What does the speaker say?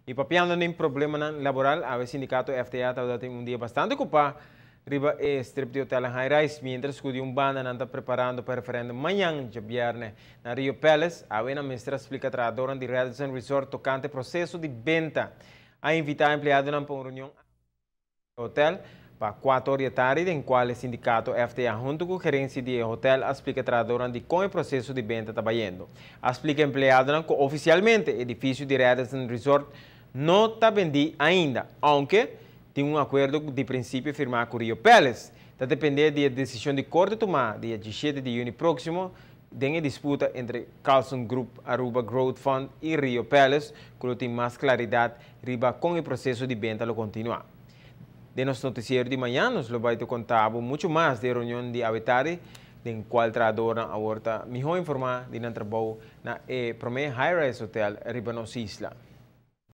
E papiando nem problema laboral, a sindicato FTA está tendo dia bastante ocupado. Riba é strip de hotel High Rise, mientras que um banda não está preparando para o referendo amanhã, de viernes, na Rio Palace. A ministra explica trabalhadora de Radisson Resort tocante processo de venda. A invitar empregado para uma reunião no hotel para 4 horas da tarde, em qual o sindicato FTA, junto com a gerência do hotel, explica trabalhadora de como o processo de venda está indo. Explica empregado que oficialmente o edifício de Radisson Resort não está vendido ainda, aunque tem acordo de princípio firmado com o Rio Palace. Está dependendo da decisão de corte tomada dia 17 de junho próximo, tem a disputa entre Carlson Group, Aruba Growth Fund e Rio Palace, que tem mais claridade com o processo de venda lo continuar. De nosso noticiário de manhã, nos vai contar muito mais da reunião de Avetari, em qual trabalhadora agora melhor informada de trabalho na Promé High Rise Hotel, Riba Isla.